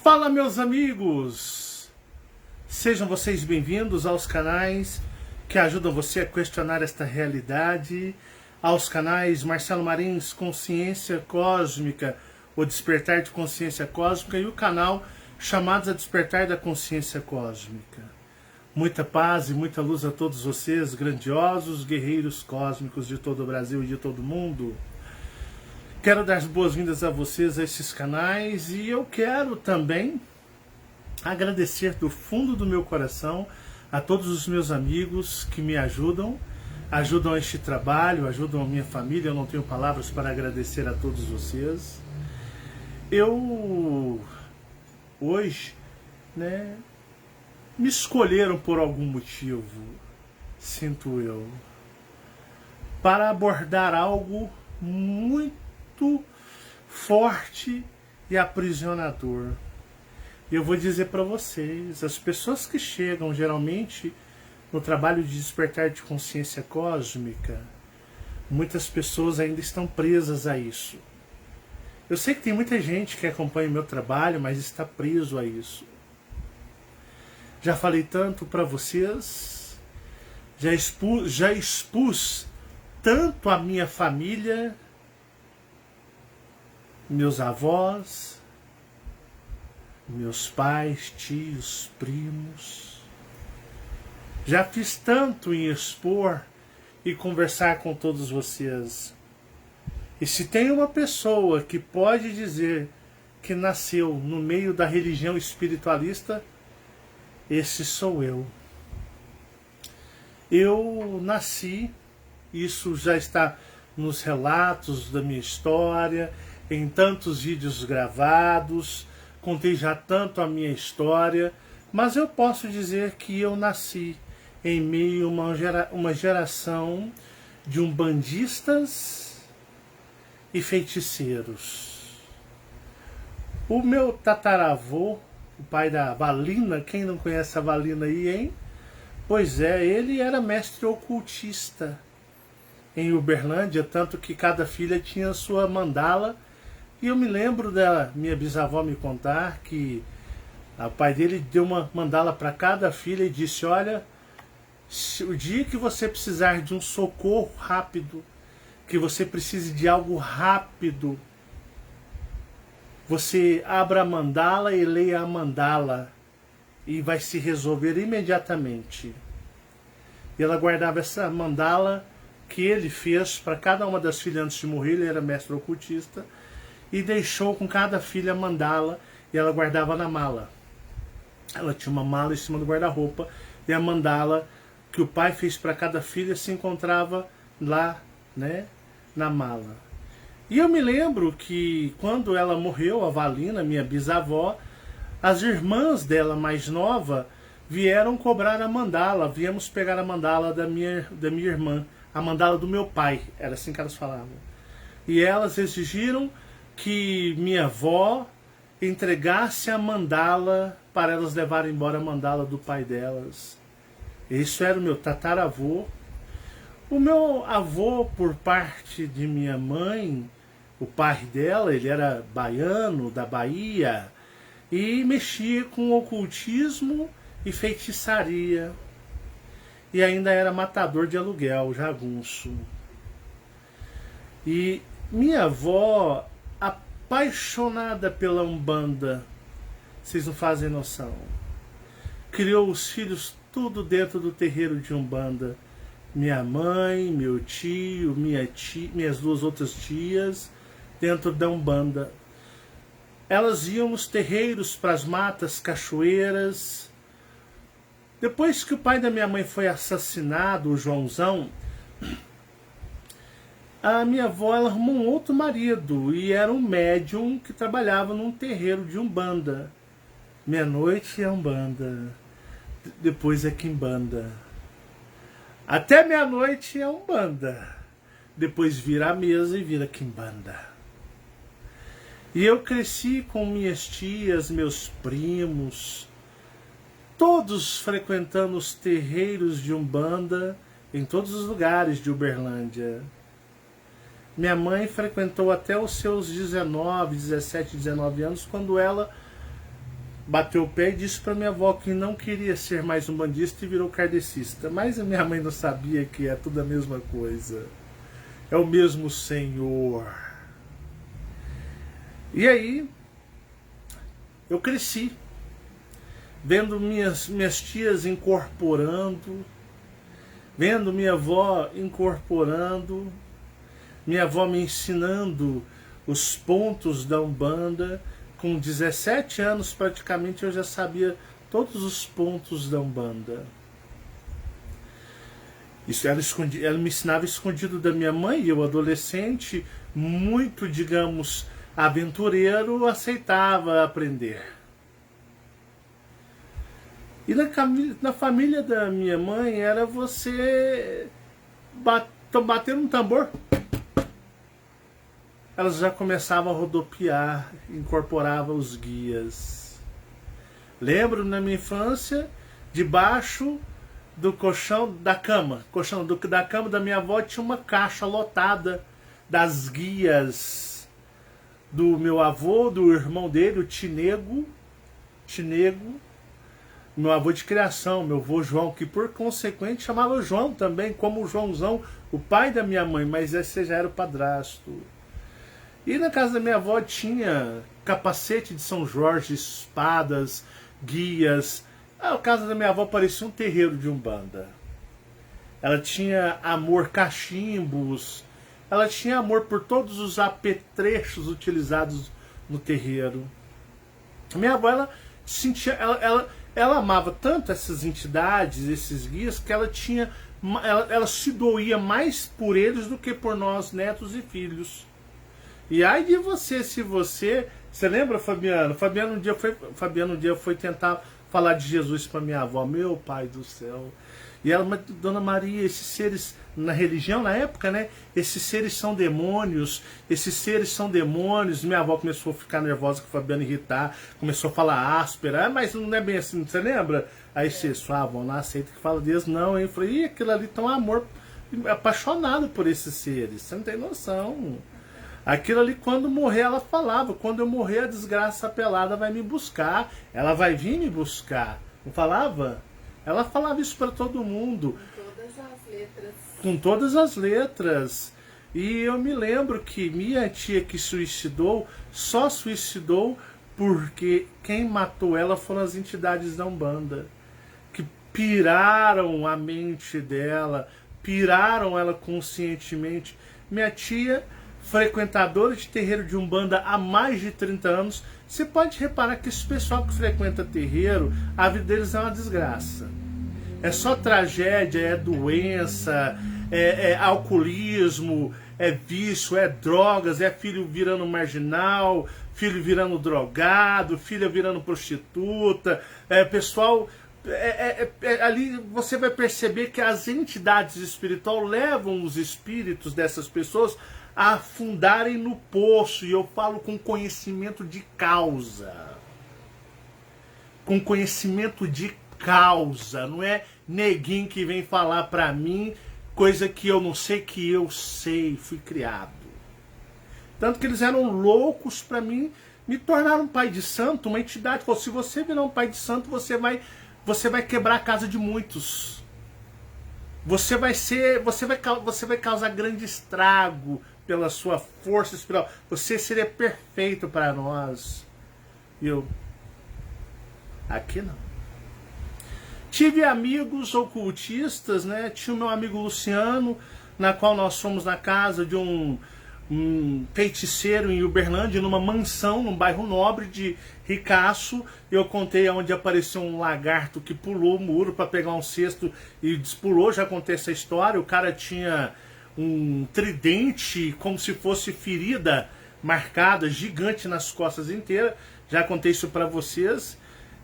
Fala, meus amigos! Sejam vocês bem-vindos aos canais que ajudam você a questionar esta realidade, aos canais Marcelo Marins Consciência Cósmica, o Despertar de Consciência Cósmica, e o canal Chamados a Despertar da Consciência Cósmica. Muita paz e muita luz a todos vocês, grandiosos guerreiros cósmicos de todo o Brasil e de todo o mundo. Quero dar as boas-vindas a vocês a esses canais e eu quero também agradecer do fundo do meu coração a todos os meus amigos que me ajudam este trabalho, ajudam a minha família. Eu não tenho palavras para agradecer a todos vocês. Hoje, me escolheram por algum motivo, sinto eu, para abordar algo muito forte e aprisionador. Eu vou dizer para vocês, as pessoas que chegam geralmente no trabalho de despertar de consciência cósmica, muitas pessoas ainda estão presas a isso. Eu sei que tem muita gente que acompanha o meu trabalho, mas está preso a isso. Já falei tanto para vocês, já expus tanto a minha família, meus avós, meus pais, tios, primos. Já fiz tanto em expor e conversar com todos vocês. E se tem uma pessoa que pode dizer que nasceu no meio da religião espiritualista, esse sou eu. Eu nasci, isso já está nos relatos da minha história, em tantos vídeos gravados, contei já tanto a minha história, mas eu posso dizer que eu nasci em meio a uma geração de umbandistas e feiticeiros. O meu tataravô, o pai da Valina, quem não conhece a Valina aí, hein? Pois é, ele era mestre ocultista em Uberlândia, tanto que cada filha tinha sua mandala. E eu me lembro da minha bisavó me contar que o pai dele deu uma mandala para cada filha e disse: olha, o dia que você precisar de um socorro rápido, que você precise de algo rápido, você abra a mandala e leia a mandala e vai se resolver imediatamente. E ela guardava essa mandala que ele fez para cada uma das filhas antes de morrer. Ele era mestre ocultista e deixou com cada filha a mandala e ela guardava na mala. Ela tinha uma mala em cima do guarda-roupa e a mandala que o pai fez para cada filha se encontrava lá, na mala. E eu me lembro que quando ela morreu, a Valina, minha bisavó, as irmãs dela mais nova vieram cobrar a mandala. Viemos pegar a mandala da minha irmã, a mandala do meu pai, era assim que elas falavam. E elas exigiram que minha avó entregasse a mandala para elas levarem embora a mandala do pai delas. Isso era o meu tataravô. O meu avô, por parte de minha mãe, o pai dela, ele era baiano, da Bahia, e mexia com ocultismo e feitiçaria. E ainda era matador de aluguel, jagunço. E minha avó, apaixonada pela Umbanda, vocês não fazem noção, criou os filhos tudo dentro do terreiro de Umbanda. Minha mãe, meu tio, minhas duas outras tias, dentro da Umbanda. Elas iam nos terreiros, para as matas, cachoeiras. Depois que o pai da minha mãe foi assassinado, o Joãozão, a minha avó, ela arrumou um outro marido e era um médium que trabalhava num terreiro de Umbanda. Meia-noite é Umbanda, depois é Quimbanda. Até meia-noite é Umbanda, depois vira a mesa e vira Quimbanda. E eu cresci com minhas tias, meus primos, todos frequentando os terreiros de Umbanda em todos os lugares de Uberlândia. Minha mãe frequentou até os seus 17, 19 anos, quando ela bateu o pé e disse para minha avó que não queria ser mais um bandista e virou kardecista. Mas a minha mãe não sabia que é tudo a mesma coisa. É o mesmo Senhor. E aí, eu cresci, vendo minhas tias incorporando, vendo minha avó incorporando, minha avó me ensinando os pontos da Umbanda. Com 17 anos, praticamente, eu já sabia todos os pontos da Umbanda. Isso ela me ensinava escondido da minha mãe, e eu, adolescente, muito, digamos, aventureiro, aceitava aprender. E na família da minha mãe era você bater um tambor, elas já começavam a rodopiar, incorporava os guias. Lembro na minha infância, debaixo do colchão da cama, da cama da minha avó tinha uma caixa lotada das guias do meu avô, do irmão dele, o Tinego, meu avô de criação, meu avô João, que por consequente chamava João também, como o Joãozão, o pai da minha mãe, mas esse já era o padrasto. E na casa da minha avó tinha capacete de São Jorge, espadas, guias. A casa da minha avó parecia um terreiro de Umbanda. Ela tinha amor cachimbos, ela tinha amor por todos os apetrechos utilizados no terreiro. A minha avó, ela sentia, ela amava tanto essas entidades, esses guias, que ela se doía mais por eles do que por nós, netos e filhos. E ai de você, se você lembra, Fabiano? Fabiano um dia foi tentar falar de Jesus para minha avó, meu pai do céu. E ela, Dona Maria, esses seres, na religião, na época, né? Esses seres são demônios, Minha avó começou a ficar nervosa com o Fabiano, irritar, começou a falar áspera, mas não é bem assim, você lembra? Aí você, sua avó não aceita que fala Deus, não, hein? Eu falei, ih, aquilo ali tem um amor apaixonado por esses seres, você não tem noção. Aquilo ali, quando morrer, ela falava, quando eu morrer, a desgraça pelada vai me buscar, ela vai vir me buscar. Não falava? Ela falava isso para todo mundo. Com todas as letras. E eu me lembro que minha tia que suicidou, só suicidou porque quem matou ela foram as entidades da Umbanda. Que piraram a mente dela, piraram ela conscientemente. Minha tia, frequentadora de terreiro de Umbanda há mais de 30 anos, você pode reparar que esse pessoal que frequenta terreiro, a vida deles é uma desgraça. É só tragédia, é doença, é alcoolismo, é vício, é drogas, é filho virando marginal, filho virando drogado, filha virando prostituta, pessoal... ali você vai perceber que as entidades espirituais levam os espíritos dessas pessoas a afundarem no poço, e eu falo com conhecimento de causa. Com conhecimento de causa, não é neguinho que vem falar pra mim coisa que eu não sei, que eu sei, fui criado. Tanto que eles eram loucos pra mim, me tornaram um pai de santo, uma entidade. Falou, se você virar um pai de santo, você vai quebrar a casa de muitos. Você vai causar grande estrago pela sua força espiritual. Você seria perfeito para nós. E eu, aqui não. Tive amigos ocultistas, né? Tinha o meu amigo Luciano, na qual nós fomos na casa de um feiticeiro em Uberlândia, numa mansão, num bairro nobre de Ricaço. Eu contei onde apareceu um lagarto que pulou o muro para pegar um cesto e despulou, já contei essa história. O cara tinha um tridente, como se fosse ferida marcada, gigante nas costas inteiras. Já contei isso para vocês.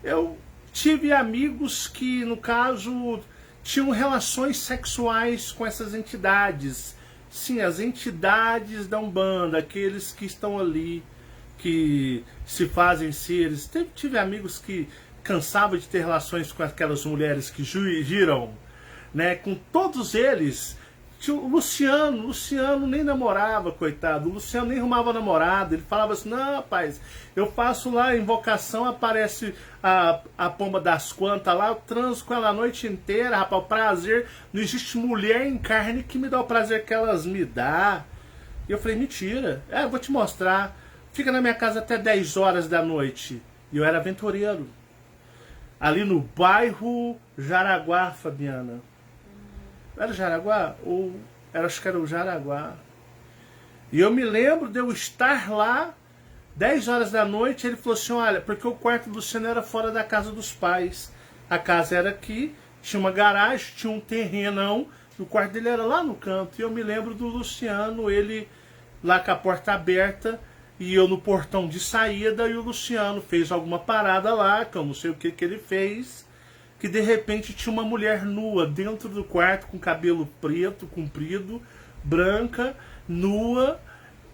Eu tive amigos que, no caso, tinham relações sexuais com essas entidades. Sim, as entidades da Umbanda, aqueles que estão ali, que se fazem seres. Tive amigos que cansavam de ter relações com aquelas mulheres que giram, né? Com todos eles, O Luciano nem namorava, coitado. O Luciano nem arrumava namorada. Ele falava assim: não, rapaz, eu faço lá a invocação, aparece a pomba das quantas lá, eu transo com ela a noite inteira, rapaz, o prazer. Não existe mulher em carne que me dá o prazer que elas me dão. E eu falei: mentira, eu vou te mostrar. Fica na minha casa até 10 horas da noite. E eu era aventureiro. Ali no bairro Jaraguá, Fabiana. Era Jaraguá? Acho que era o Jaraguá. E eu me lembro de eu estar lá, 10 horas da noite, ele falou assim: olha, porque o quarto do Luciano era fora da casa dos pais. A casa era aqui, tinha uma garagem, tinha um terrenão, e o quarto dele era lá no canto. E eu me lembro do Luciano, ele lá com a porta aberta, e eu no portão de saída, e o Luciano fez alguma parada lá, que eu não sei o que ele fez, que de repente tinha uma mulher nua dentro do quarto, com cabelo preto, comprido, branca, nua.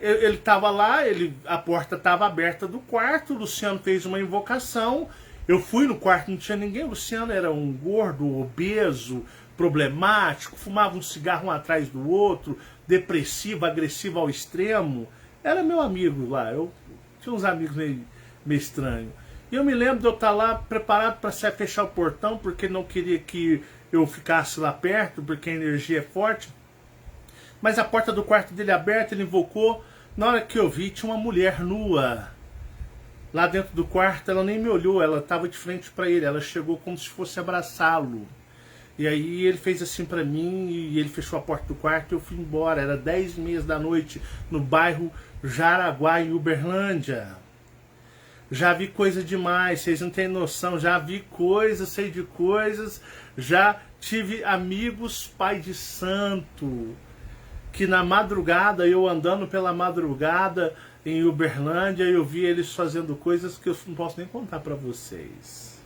Ele estava lá, a porta estava aberta do quarto, o Luciano fez uma invocação. Eu fui no quarto, não tinha ninguém. O Luciano era um gordo, obeso, problemático, fumava um cigarro um atrás do outro, depressivo, agressivo ao extremo. Era meu amigo lá, eu tinha uns amigos meio estranhos. E eu me lembro de eu estar lá preparado para fechar o portão, porque não queria que eu ficasse lá perto, porque a energia é forte. Mas a porta do quarto dele aberta, ele invocou. Na hora que eu vi, tinha uma mulher nua lá dentro do quarto. Ela nem me olhou, ela estava de frente para ele. Ela chegou como se fosse abraçá-lo. E aí ele fez assim para mim, e ele fechou a porta do quarto e eu fui embora. Era 10h30 da noite, no bairro Jaraguá, em Uberlândia. Já vi coisa demais, vocês não têm noção. Já vi coisas, sei de coisas. Já tive amigos pai de santo, que na madrugada, eu andando pela madrugada em Uberlândia, eu vi eles fazendo coisas que eu não posso nem contar para vocês.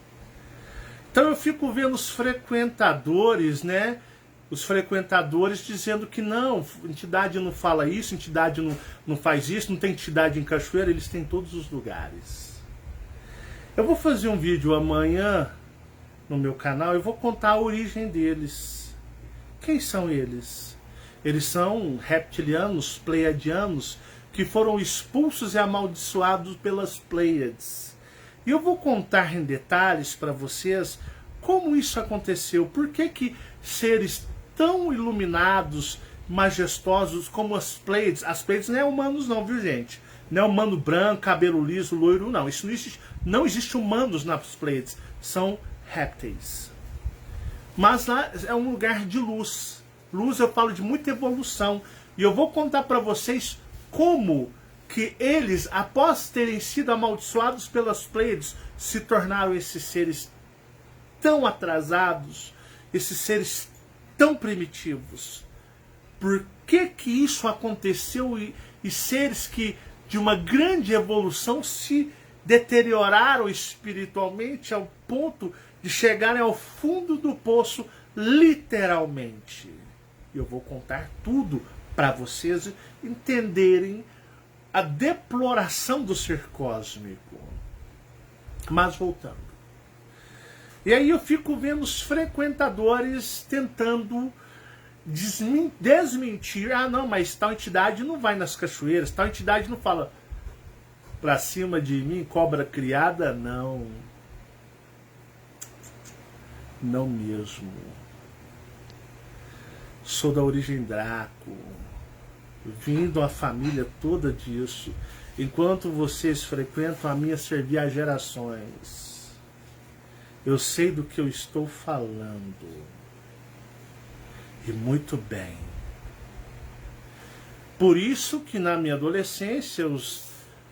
Então eu fico vendo os frequentadores, né? Os frequentadores dizendo que não, entidade não fala isso, entidade não faz isso, não tem entidade em Cachoeira. Eles têm em todos os lugares. Eu vou fazer um vídeo amanhã no meu canal e vou contar a origem deles. Quem são eles? Eles são reptilianos, pleiadianos, que foram expulsos e amaldiçoados pelas Pleiades. E eu vou contar em detalhes para vocês como isso aconteceu. Por que seres tão iluminados, majestosos como as Pleiades não é humanos não, viu gente? Não é humano branco, cabelo liso, loiro, não. Isso não existe. Não existe humanos nas Pleiades. São répteis. Mas lá é um lugar de luz. Luz, eu falo de muita evolução. E eu vou contar para vocês como que eles, após terem sido amaldiçoados pelas Pleiades, se tornaram esses seres tão atrasados, esses seres tão primitivos. Por que isso aconteceu e seres que de uma grande evolução se deterioraram espiritualmente ao ponto de chegarem ao fundo do poço, literalmente. Eu vou contar tudo para vocês entenderem a deploração do ser cósmico. Mas voltando. E aí eu fico vendo os frequentadores tentando desmentir. Ah, não, mas tal entidade não vai nas cachoeiras, tal entidade não fala pra cima de mim, cobra criada, não. Não mesmo. Sou da origem Draco, vindo a família toda disso. Enquanto vocês frequentam, a minha servia há gerações. Eu sei do que eu estou falando. E muito bem. Por isso que na minha adolescência, os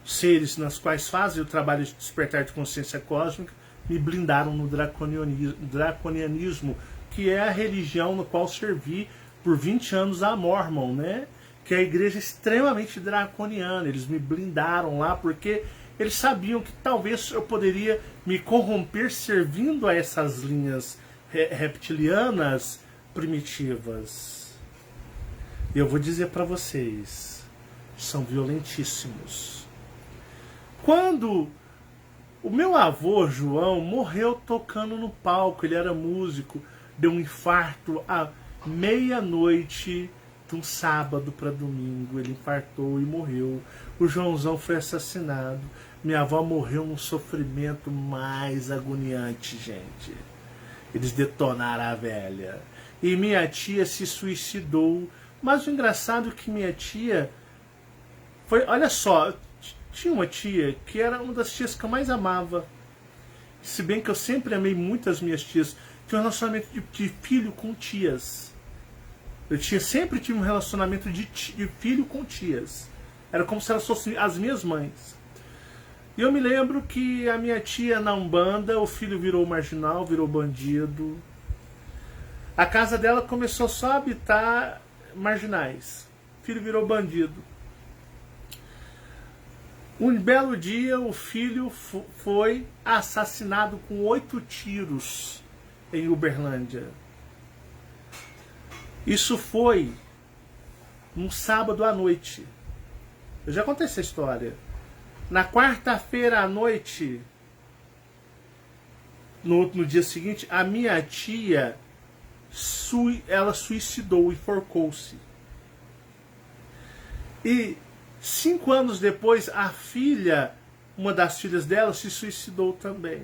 seres nas quais fazem o trabalho de despertar de consciência cósmica me blindaram no draconianismo, que é a religião no qual servi por 20 anos a Mormon, né? Que é a igreja extremamente draconiana. Eles me blindaram lá porque eles sabiam que talvez eu poderia me corromper servindo a essas linhas reptilianas primitivas. E eu vou dizer para vocês, são violentíssimos. Quando o meu avô, João, morreu tocando no palco, ele era músico, deu um infarto meia-noite de um sábado para domingo, ele infartou e morreu. O Joãozão foi assassinado. Minha avó morreu num sofrimento mais agoniante, gente. Eles detonaram a velha. E minha tia se suicidou. Mas o engraçado é que minha tia foi... Olha só, tinha uma tia que era uma das tias que eu mais amava. Se bem que eu sempre amei muito as minhas tias. Tinha um relacionamento de filho com tias. Sempre tive um relacionamento de filho com tias. Era como se elas fossem as minhas mães. E eu me lembro que a minha tia na Umbanda, o filho virou marginal, virou bandido. A casa dela começou só a habitar marginais. O filho virou bandido. Um belo dia o filho foi assassinado com 8 tiros em Uberlândia. Isso foi num sábado à noite. Eu já contei essa história. Na quarta-feira à noite, no dia seguinte, a minha tia ela suicidou, enforcou-se. E 5 anos depois, a filha, uma das filhas dela, se suicidou também.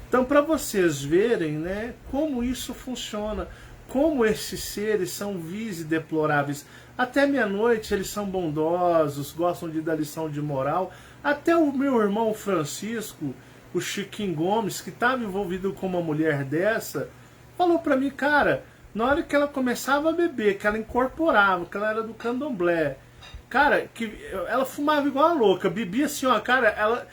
Então, para vocês verem, né, como isso funciona, como esses seres são vis e deploráveis. Até meia-noite eles são bondosos, gostam de dar lição de moral. Até o meu irmão Francisco, o Chiquinho Gomes, que estava envolvido com uma mulher dessa, falou para mim, cara, na hora que ela começava a beber, que ela incorporava, que ela era do candomblé, cara, que ela fumava igual a louca, bebia assim, ó, cara, ela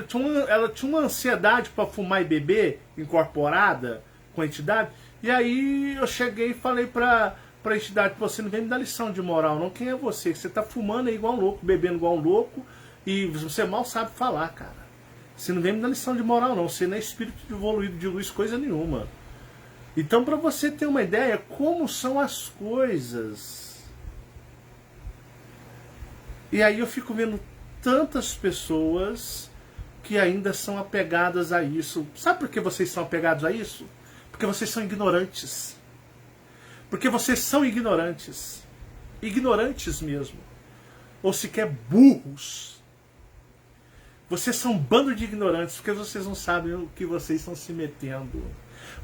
tinha uma ansiedade para fumar e beber, incorporada com a entidade. E aí eu cheguei e falei pra entidade, você não vem me dar lição de moral não, quem é você? Você tá fumando aí igual um louco, bebendo igual um louco, e você mal sabe falar, cara. Você não vem me dar lição de moral não, você não é espírito evoluído de luz, coisa nenhuma. Então, para você ter uma ideia como são as coisas. E aí eu fico vendo tantas pessoas que ainda são apegadas a isso. Sabe por que vocês são apegados a isso? Porque vocês são ignorantes. Porque vocês são ignorantes. Ignorantes mesmo. Ou sequer burros. Vocês são um bando de ignorantes porque vocês não sabem o que vocês estão se metendo.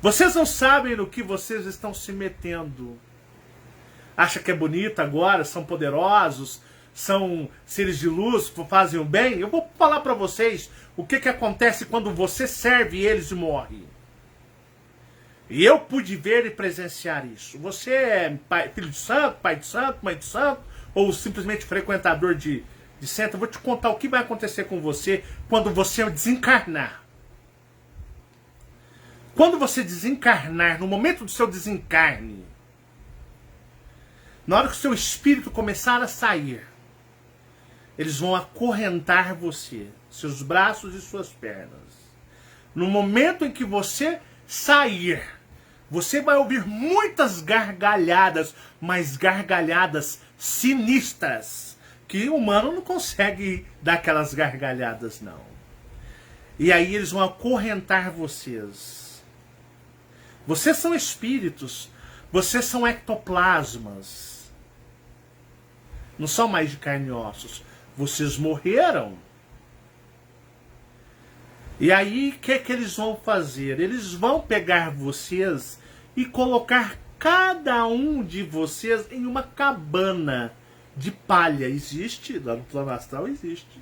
Vocês não sabem no que vocês estão se metendo. Acha que é bonito agora, são poderosos, são seres de luz, fazem o bem? Eu vou falar para vocês o que acontece quando você serve eles e morre. E eu pude ver e presenciar isso. Você é filho de santo, pai de santo, mãe de santo, ou simplesmente frequentador de centro? Eu vou te contar o que vai acontecer com você quando você desencarnar. Quando você desencarnar, no momento do seu desencarne, na hora que o seu espírito começar a sair, eles vão acorrentar você, seus braços e suas pernas. No momento em que você sair, você vai ouvir muitas gargalhadas, mas gargalhadas sinistras, que o humano não consegue dar aquelas gargalhadas, não. E aí eles vão acorrentar vocês. Vocês são espíritos, vocês são ectoplasmas. Não são mais de carne e ossos. Vocês morreram. E aí, o que eles vão fazer? Eles vão pegar vocês e colocar cada um de vocês em uma cabana de palha. Existe, lá no plano astral existe.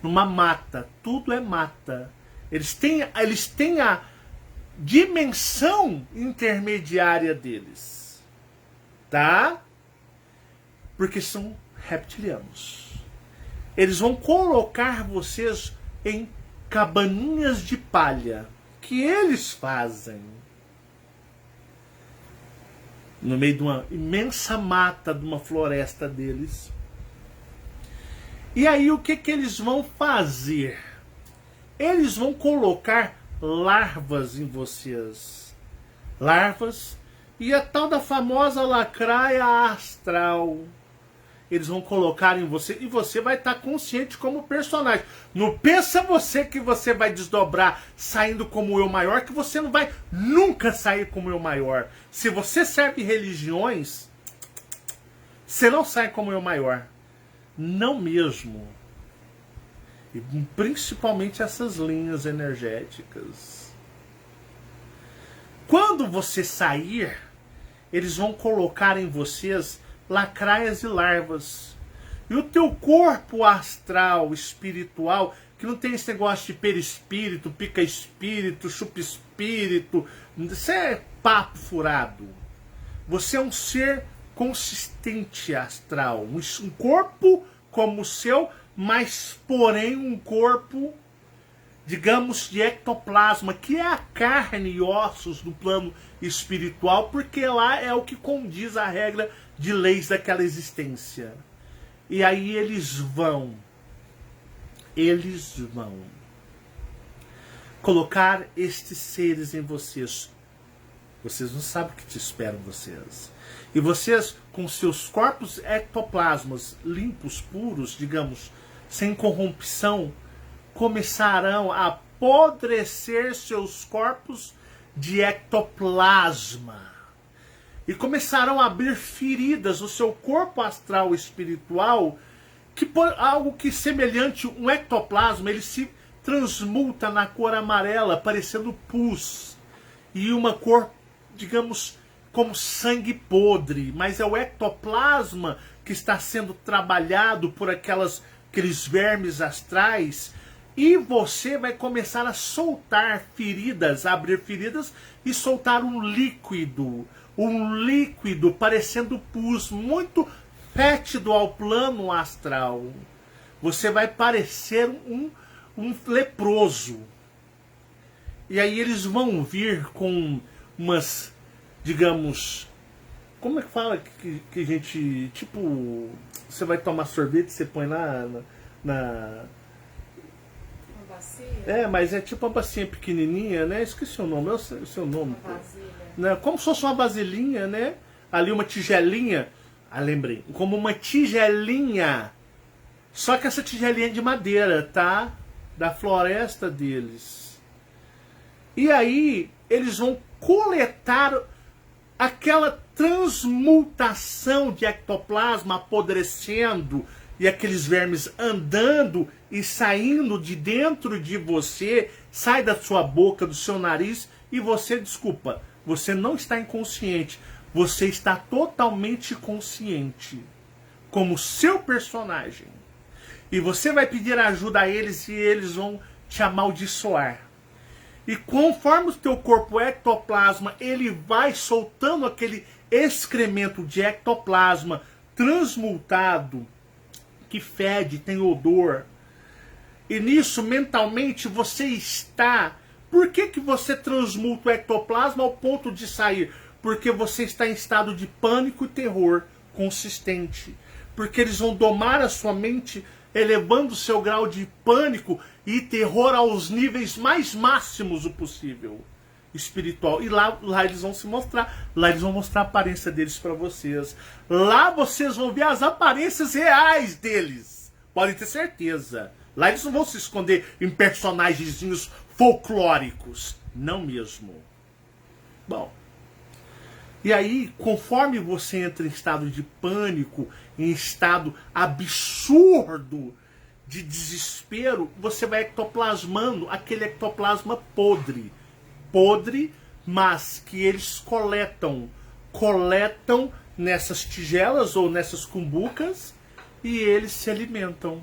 Numa mata. Tudo é mata. Eles têm a dimensão intermediária deles. Tá? Porque são reptilianos. Eles vão colocar vocês em cabaninhas de palha que eles fazem no meio de uma imensa mata, de uma floresta deles. E aí o que eles vão fazer? Eles vão colocar larvas em vocês. Larvas e a tal da famosa lacraia astral. eles vão colocar em você e você vai estar consciente como personagem. Não pensa você que você vai desdobrar saindo como o eu maior, que você não vai nunca sair como o eu maior. Se você serve religiões, você não sai como o eu maior. Não mesmo. E principalmente essas linhas energéticas. Quando você sair, eles vão colocar em vocês lacraias e larvas. E o teu corpo astral, espiritual, que não tem esse negócio de perispírito, pica-espírito, chupa-espírito, isso é papo furado. Você é um ser consistente astral, um corpo como o seu, mas porém um corpo, digamos, de ectoplasma, que é a carne e ossos do plano espiritual, porque lá é o que condiz a regra de leis daquela existência. E aí eles vão colocar estes seres em vocês. Vocês não sabem o que te esperam vocês. E vocês, com seus corpos ectoplasmas limpos, puros, digamos, sem corrupção, começarão a apodrecer seus corpos de ectoplasma. E começarão a abrir feridas no seu corpo astral espiritual, que por algo que semelhante um ectoplasma, ele se transmuta na cor amarela, parecendo pus. E uma cor, digamos, como sangue podre. Mas é o ectoplasma que está sendo trabalhado por aqueles vermes astrais. E você vai começar a soltar feridas, a abrir feridas e soltar um líquido parecendo pus, muito fétido ao plano astral. Você vai parecer um leproso. E aí eles vão vir com umas, digamos, como é que fala que a gente, tipo, você vai tomar sorvete, você põe lá na mas é tipo uma bacia pequenininha, né? Esqueci o nome, o seu nome. Uma vasilha. Né? Como se fosse uma vasilhinha, né? Ali uma tigelinha. Ah, lembrei. Como uma tigelinha. Só que essa tigelinha é de madeira, tá? Da floresta deles. E aí eles vão coletar aquela transmutação de ectoplasma apodrecendo e aqueles vermes andando e saindo de dentro de você, sai da sua boca, do seu nariz, e você, desculpa, você não está inconsciente, você está totalmente consciente, como seu personagem. E você vai pedir ajuda a eles e eles vão te amaldiçoar. E conforme o teu corpo ectoplasma, ele vai soltando aquele excremento de ectoplasma transmutado, que fede, tem odor. E nisso, mentalmente, você está... Por que você transmuta o ectoplasma ao ponto de sair? Porque você está em estado de pânico e terror consistente. Porque eles vão domar a sua mente, elevando o seu grau de pânico e terror aos níveis mais máximos o possível espiritual. E lá eles vão se mostrar. Lá eles vão mostrar a aparência deles para vocês. Lá vocês vão ver as aparências reais deles. Podem ter certeza. Lá eles não vão se esconder em personagenzinhos folclóricos. Não mesmo. Bom. E aí, conforme você entra em estado de pânico, em estado absurdo de desespero, você vai ectoplasmando aquele ectoplasma podre. Podre, mas que eles coletam nessas tigelas ou nessas cumbucas e eles se alimentam.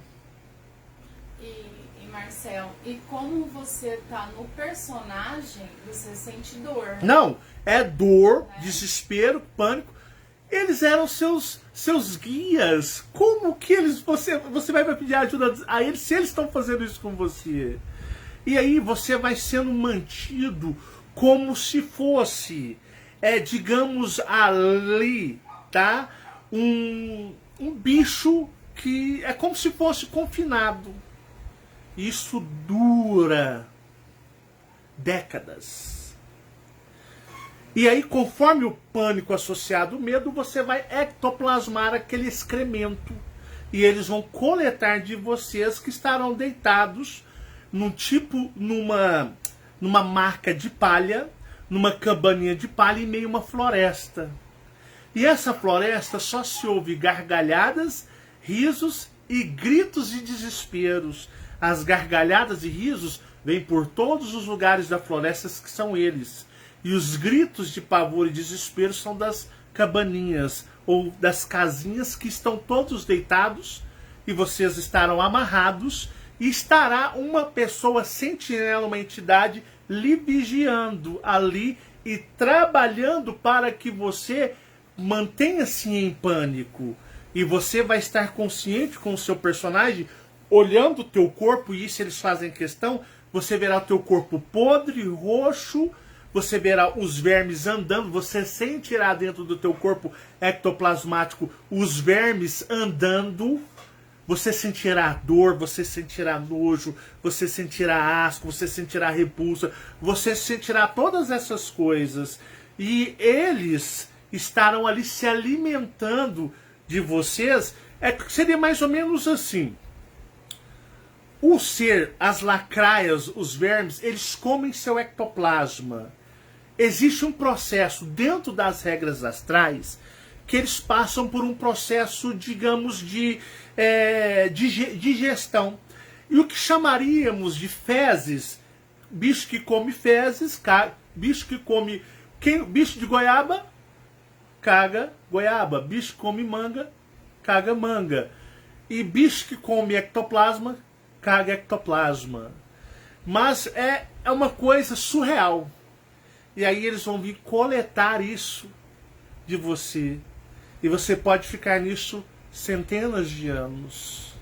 E Marcel, e como você tá no personagem, você sente dor? Não, é dor, desespero, pânico. Eles eram seus guias. Como que eles... Você vai pedir ajuda a eles se eles estão fazendo isso com você? E aí você vai sendo mantido como se fosse, digamos ali, tá? Um bicho que é como se fosse confinado. Isso dura décadas. E aí, conforme o pânico associado ao medo, você vai ectoplasmar aquele excremento. E eles vão coletar de vocês que estarão deitados numa marca de palha, numa cabaninha de palha em meio a uma floresta. E essa floresta só se ouve gargalhadas, risos e gritos de desesperos. As gargalhadas e risos vêm por todos os lugares da floresta que são eles. E os gritos de pavor e desespero são das cabaninhas ou das casinhas que estão todos deitados e vocês estarão amarrados e estará uma pessoa sentinela, uma entidade lhe vigiando ali e trabalhando para que você mantenha-se em pânico. E você vai estar consciente com o seu personagem, olhando o teu corpo, e isso eles fazem questão, você verá o teu corpo podre, roxo, você verá os vermes andando, você sentirá dentro do teu corpo ectoplasmático os vermes andando, você sentirá dor, você sentirá nojo, você sentirá asco, você sentirá repulsa, você sentirá todas essas coisas. E eles estarão ali se alimentando de vocês. Seria mais ou menos assim. O ser, as lacraias, os vermes, eles comem seu ectoplasma. Existe um processo dentro das regras astrais que eles passam por um processo, digamos, de digestão. E o que chamaríamos de fezes, bicho que come fezes, bicho que come... bicho de goiaba, caga goiaba. Bicho que come manga, caga manga. E bicho que come ectoplasma, caga ectoplasma. Mas é uma coisa surreal. E aí eles vão vir coletar isso de você. E você pode ficar nisso centenas de anos.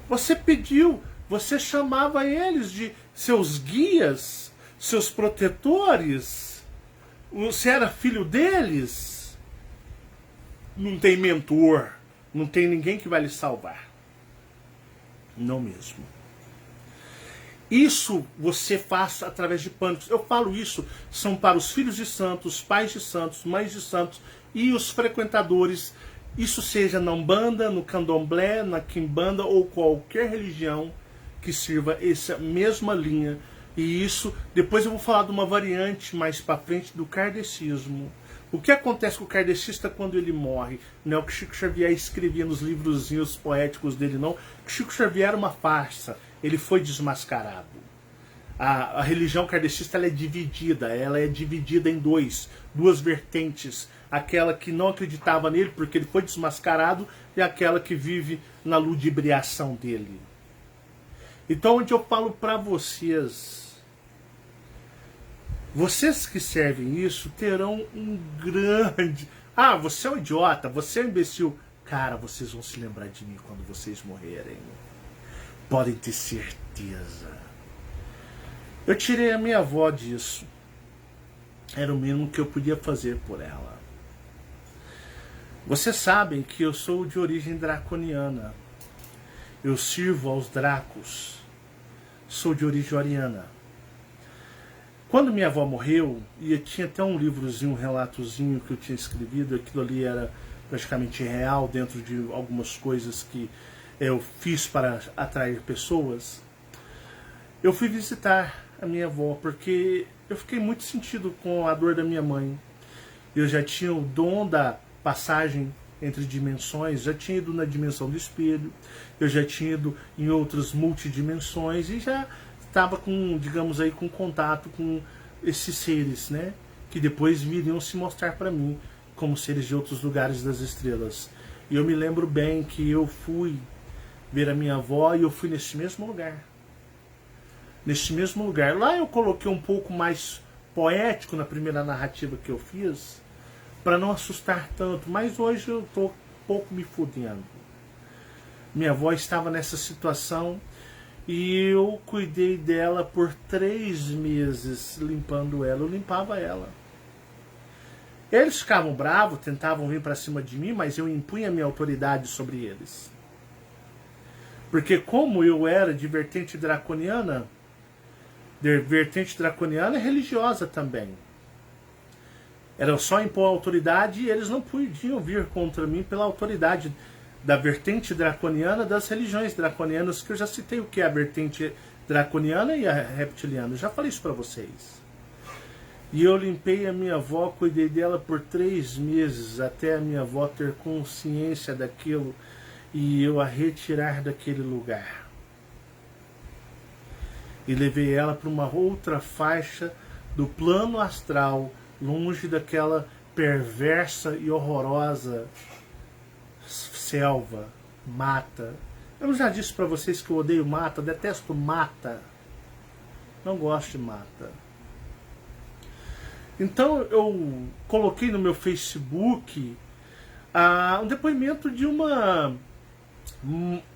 Você pediu, você chamava eles de seus guias, seus protetores. Você era filho deles. Não tem mentor, não tem ninguém que vai lhe salvar. Não mesmo. Isso você faz através de pânicos. Eu falo isso, são para os filhos de santos, pais de santos, mães de santos e os frequentadores. Isso seja na Umbanda, no Candomblé, na Quimbanda ou qualquer religião que sirva essa mesma linha. E isso, depois eu vou falar de uma variante mais para frente do kardecismo. O que acontece com o kardecista quando ele morre? Não é o que Chico Xavier escrevia nos livrozinhos poéticos dele, não. O Chico Xavier era uma farsa. Ele foi desmascarado. A religião kardecista ela é dividida em duas vertentes. Aquela que não acreditava nele porque ele foi desmascarado e aquela que vive na ludibriação dele. Então, onde eu falo para vocês que servem isso terão um grande... Ah, você é um idiota, você é um imbecil. Cara, vocês vão se lembrar de mim quando vocês morrerem. Podem ter certeza. Eu tirei a minha avó disso. Era o mínimo que eu podia fazer por ela. Vocês sabem que eu sou de origem draconiana. Eu sirvo aos dracos. Sou de origem oriana. Quando minha avó morreu, e tinha até um livrozinho, um relatozinho que eu tinha escrevido, aquilo ali era praticamente real dentro de algumas coisas que eu fiz para atrair pessoas. Eu fui visitar a minha avó porque eu fiquei muito sentido com a dor da minha mãe. Eu já tinha o dom da passagem entre dimensões, já tinha ido na dimensão do espelho, eu já tinha ido em outras multidimensões e já estava com, digamos aí, com contato com esses seres, né, que depois viriam se mostrar para mim como seres de outros lugares das estrelas. E eu me lembro bem que eu fui ver a minha avó e eu fui nesse mesmo lugar. Nesse mesmo lugar. Lá eu coloquei um pouco mais poético na primeira narrativa que eu fiz, para não assustar tanto, mas hoje eu estou um pouco me fudendo. Minha avó estava nessa situação e eu cuidei dela por 3 meses, limpando ela. Eu limpava ela. Eles ficavam bravos, tentavam vir para cima de mim, mas eu impunha minha autoridade sobre eles. Porque como eu era de vertente draconiana é religiosa também. Era só impor autoridade e eles não podiam vir contra mim pela autoridade da vertente draconiana das religiões draconianas, que eu já citei o que é a vertente draconiana e a reptiliana. Eu já falei isso para vocês. E eu limpei a minha avó, cuidei dela por 3 meses, até a minha avó ter consciência daquilo e eu a retirar daquele lugar. E levei ela para uma outra faixa do plano astral, longe daquela perversa e horrorosa selva, mata. Eu já disse para vocês que eu odeio mata, detesto mata. Não gosto de mata. Então eu coloquei no meu Facebook um depoimento de uma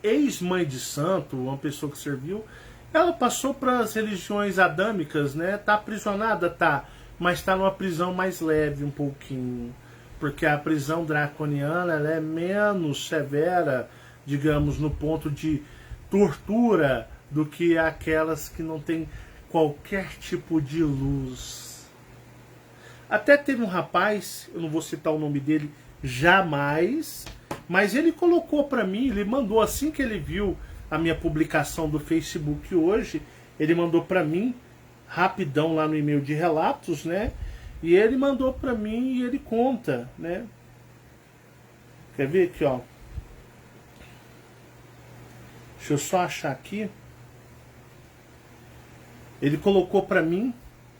ex-mãe de santo, uma pessoa que serviu. Ela passou para as religiões adâmicas, né? Tá aprisionada, tá, mas está numa prisão mais leve um pouquinho, porque a prisão draconiana ela é menos severa, digamos, no ponto de tortura do que aquelas que não tem qualquer tipo de luz. Até teve um rapaz, eu não vou citar o nome dele jamais, mas ele colocou para mim, ele mandou assim que ele viu a minha publicação do Facebook hoje, ele mandou para mim, rapidão lá no e-mail de relatos, né? E ele mandou para mim e ele conta, né? Quer ver aqui, ó? Deixa eu só achar aqui. Ele colocou para mim,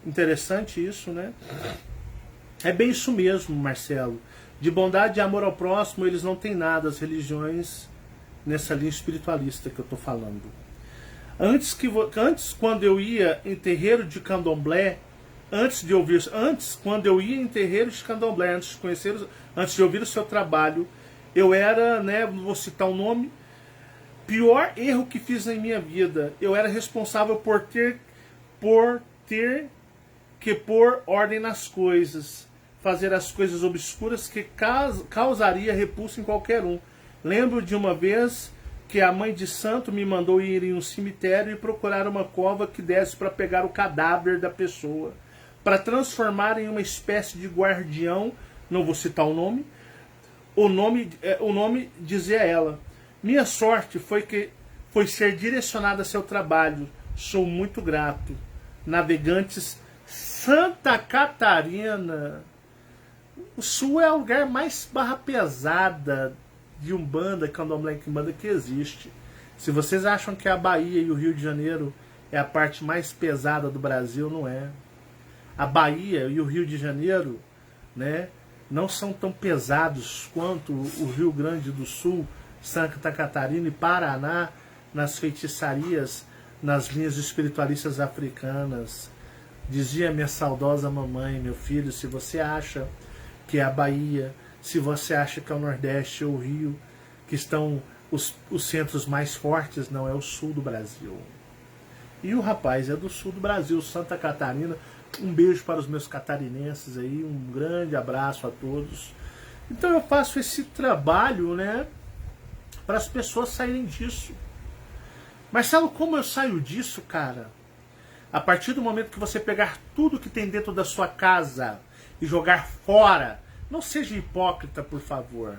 interessante isso, né? É bem isso mesmo, Marcelo. De bondade e amor ao próximo, eles não têm nada, as religiões, nessa linha espiritualista que eu estou falando. Antes, quando eu ia em terreiro de candomblé, quando eu ia em terreiro de candomblé, antes de ouvir o seu trabalho, eu era, né, vou citar o nome, pior erro que fiz na minha vida. Eu era responsável por ter que pôr ordem nas coisas, fazer as coisas obscuras que causaria repulso em qualquer um. Lembro de uma vez que a mãe de santo me mandou ir em um cemitério e procurar uma cova que desse para pegar o cadáver da pessoa, para transformar em uma espécie de guardião, não vou citar o nome. O nome dizia ela: minha sorte foi ser direcionada a seu trabalho. Sou muito grato. Navegantes, Santa Catarina. O Sul é o lugar mais barra pesada de Umbanda, Candomblé e Quimbanda que existe. Se vocês acham que a Bahia e o Rio de Janeiro é a parte mais pesada do Brasil, não é. A Bahia e o Rio de Janeiro, né, não são tão pesados quanto o Rio Grande do Sul, Santa Catarina e Paraná, nas feitiçarias, nas linhas espiritualistas africanas. Dizia minha saudosa mamãe: meu filho, se você acha que é a Bahia, se você acha que é o Nordeste ou o Rio, que estão os centros mais fortes, não, é o Sul do Brasil. E o rapaz é do Sul do Brasil, Santa Catarina. Um beijo para os meus catarinenses aí, um grande abraço a todos. Então eu faço esse trabalho, né, para as pessoas saírem disso. Marcelo, como eu saio disso, cara? A partir do momento que você pegar tudo que tem dentro da sua casa e jogar fora. Não seja hipócrita, por favor.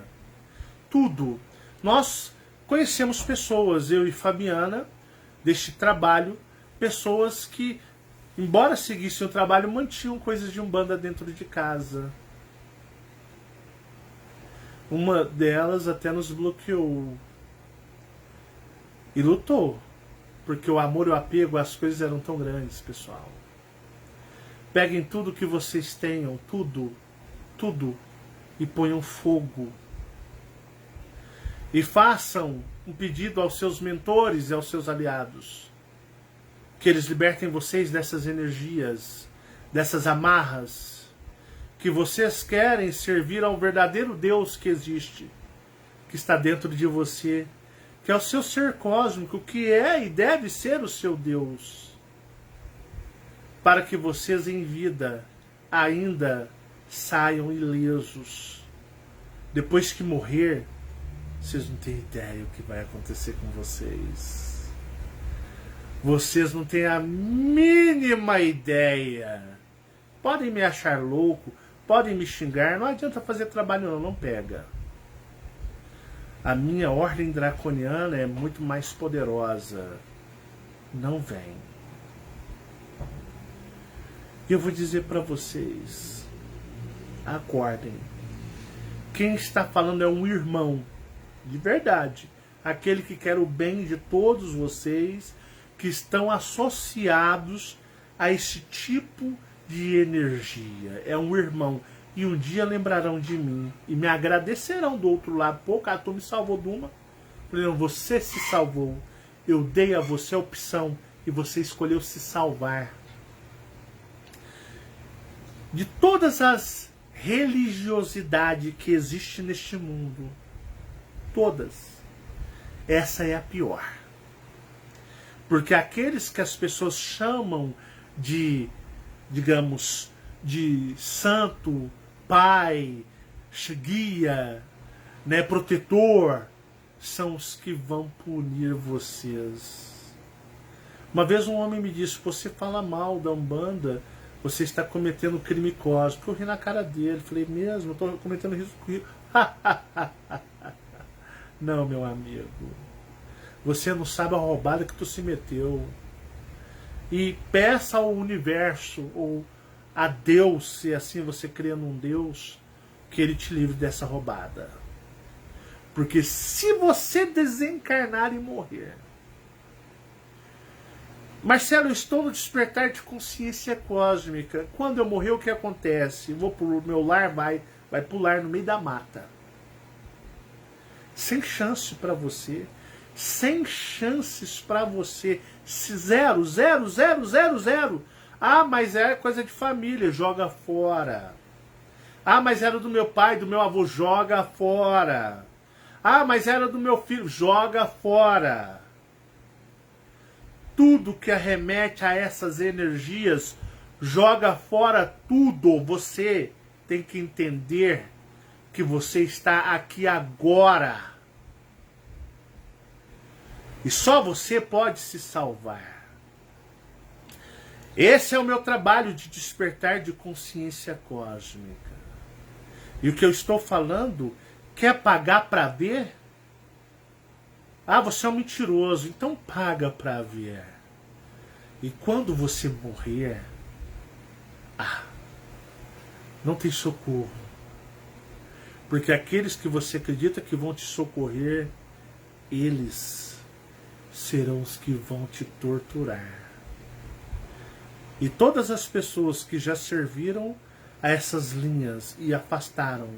Tudo. Nós conhecemos pessoas, eu e Fabiana, deste trabalho, pessoas que, embora seguissem o trabalho, mantinham coisas de Umbanda dentro de casa. Uma delas até nos bloqueou. E lutou. Porque o amor e o apego às coisas eram tão grandes, pessoal. Peguem tudo que vocês tenham, tudo, e ponham fogo. E façam um pedido aos seus mentores e aos seus aliados. Que eles libertem vocês dessas energias, dessas amarras. Que vocês querem servir ao verdadeiro Deus que existe, que está dentro de você, que é o seu ser cósmico, que é e deve ser o seu Deus. Para que vocês em vida ainda saiam ilesos. Depois que morrer, vocês não têm ideia o que vai acontecer com vocês. Vocês não têm a mínima ideia. Podem me achar louco, podem me xingar, não adianta fazer trabalho não, não pega. A minha ordem draconiana é muito mais poderosa. Não vem. E eu vou dizer para vocês, acordem. Quem está falando é um irmão, de verdade. Aquele que quer o bem de todos vocês que estão associados a esse tipo de energia. É um irmão. E um dia lembrarão de mim e me agradecerão do outro lado. Pô, cara, tu me salvou de uma. Falei, não, você se salvou. Eu dei a você a opção e você escolheu se salvar. De todas as religiosidades que existe neste mundo, todas, essa é a pior. Porque aqueles que as pessoas chamam de, digamos, de santo, pai, guia, né, protetor, são os que vão punir vocês. Uma vez um homem me disse, você fala mal da Umbanda, você está cometendo crime cósmico. Eu ri na cara dele, falei, mesmo, eu estou cometendo risco. Não, meu amigo, você não sabe a roubada que tu se meteu. E peça ao universo, ou a Deus, se assim você crê num Deus, que ele te livre dessa roubada. Porque se você desencarnar e morrer... Marcelo, eu estou no despertar de consciência cósmica. Quando eu morrer, o que acontece? Vou pro meu lar, vai pular no meio da mata. Sem chance para você. Sem chances para você. Zero, zero, zero, zero, zero. Ah, mas é coisa de família, joga fora. Ah, mas era do meu pai, do meu avô, joga fora. Ah, mas era do meu filho, joga fora. Tudo que arremete a essas energias, joga fora tudo. Você tem que entender que você está aqui agora. E só você pode se salvar. Esse é o meu trabalho de despertar de consciência cósmica. E o que eu estou falando, quer pagar para ver? Ah, você é um mentiroso, então paga para ver. E quando você morrer, não tem socorro. Porque aqueles que você acredita que vão te socorrer, eles serão os que vão te torturar. E todas as pessoas que já serviram a essas linhas e afastaram,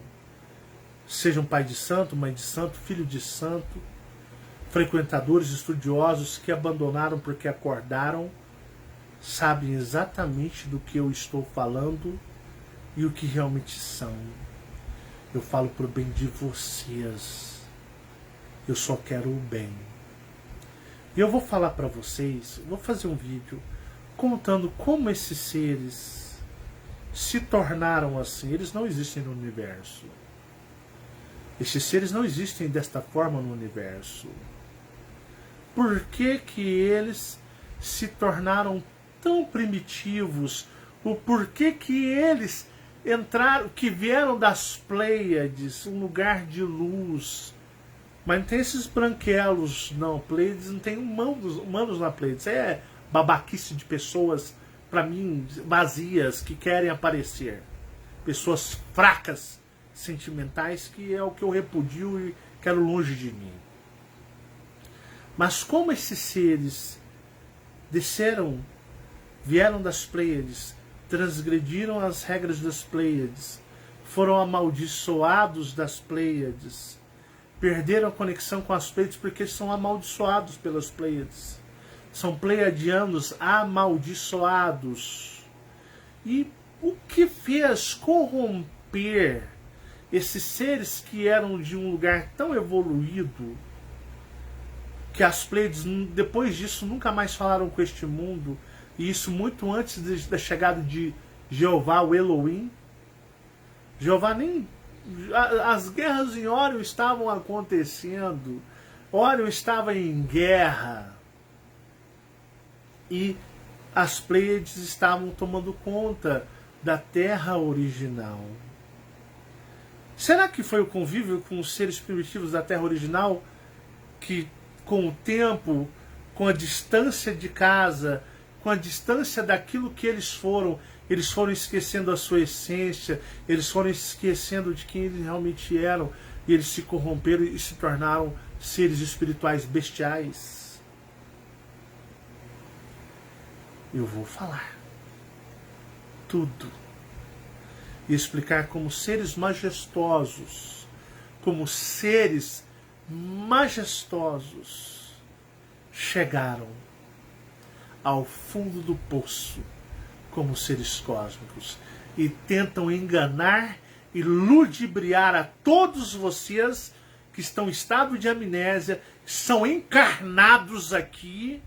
sejam pai de santo, mãe de santo, filho de santo, frequentadores, estudiosos que abandonaram porque acordaram, sabem exatamente do que eu estou falando e o que realmente são. Eu falo para o bem de vocês. Eu só quero o bem. E eu vou falar para vocês, vou fazer um vídeo contando como esses seres se tornaram assim. Eles não existem no universo. Esses seres não existem desta forma no universo. Por que que eles se tornaram tão primitivos? O porquê que eles entraram, que vieram das Pleiades, um lugar de luz. Mas não tem esses branquelos, não. Pleiades não tem humanos na Pleiades. É babaquice de pessoas, para mim, vazias, que querem aparecer. Pessoas fracas, sentimentais, que é o que eu repudio e quero longe de mim. Mas como esses seres desceram, vieram das Pleiades, transgrediram as regras das Pleiades, foram amaldiçoados das Pleiades, perderam a conexão com as Pleiades porque são amaldiçoados pelas Pleiades. São pleiadianos amaldiçoados. E o que fez corromper esses seres que eram de um lugar tão evoluído, que as Pleiades, depois disso, nunca mais falaram com este mundo, e isso muito antes da chegada de Jeová, o Elohim. Jeová nem... As guerras em Órion estavam acontecendo. Órion estava em guerra. E as Pleiades estavam tomando conta da Terra original. Será que foi o convívio com os seres primitivos da Terra original que, com o tempo, com a distância de casa, com a distância daquilo que eles foram esquecendo a sua essência, eles foram esquecendo de quem eles realmente eram, e eles se corromperam e se tornaram seres espirituais bestiais? Eu vou falar tudo e explicar como seres majestosos, como seres majestosos chegaram ao fundo do poço como seres cósmicos e tentam enganar e ludibriar a todos vocês que estão em estado de amnésia, são encarnados aqui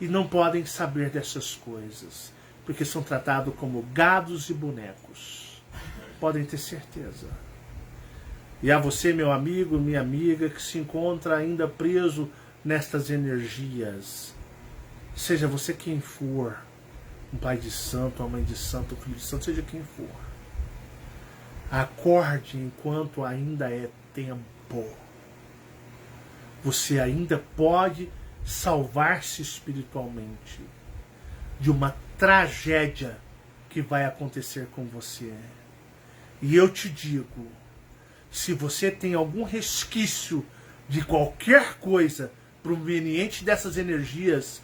e não podem saber dessas coisas, porque são tratados como gados e bonecos. Podem ter certeza. E a você, meu amigo, minha amiga, que se encontra ainda preso nestas energias, seja você quem for, um pai de santo, uma mãe de santo, um filho de santo, seja quem for, acorde enquanto ainda é tempo. Você ainda pode salvar-se espiritualmente de uma tragédia que vai acontecer com você. E eu te digo, se você tem algum resquício de qualquer coisa proveniente dessas energias,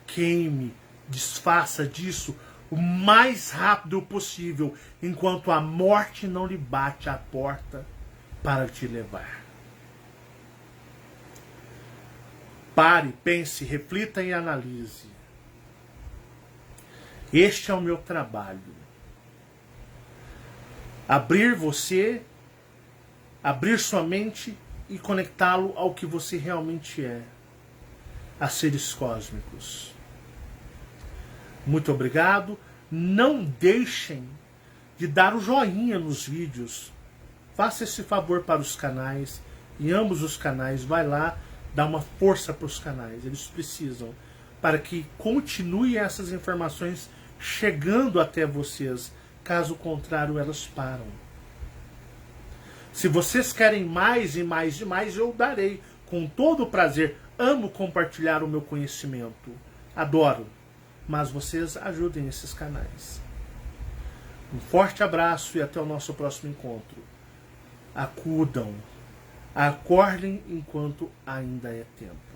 queime, desfaça disso o mais rápido possível, enquanto a morte não lhe bate à porta para te levar. Pare, pense, reflita e analise. Este é o meu trabalho. Abrir você, abrir sua mente e conectá-lo ao que você realmente é, a seres cósmicos. Muito obrigado. Não deixem de dar o joinha nos vídeos. Faça esse favor para os canais, em ambos os canais. Vai lá, dá uma força para os canais. Eles precisam, para que continue essas informações chegando até vocês. Caso contrário, elas param. Se vocês querem mais e mais e mais, eu darei com todo o prazer. Amo compartilhar o meu conhecimento. Adoro. Mas vocês ajudem esses canais. Um forte abraço e até o nosso próximo encontro. Acudam. Acordem enquanto ainda é tempo.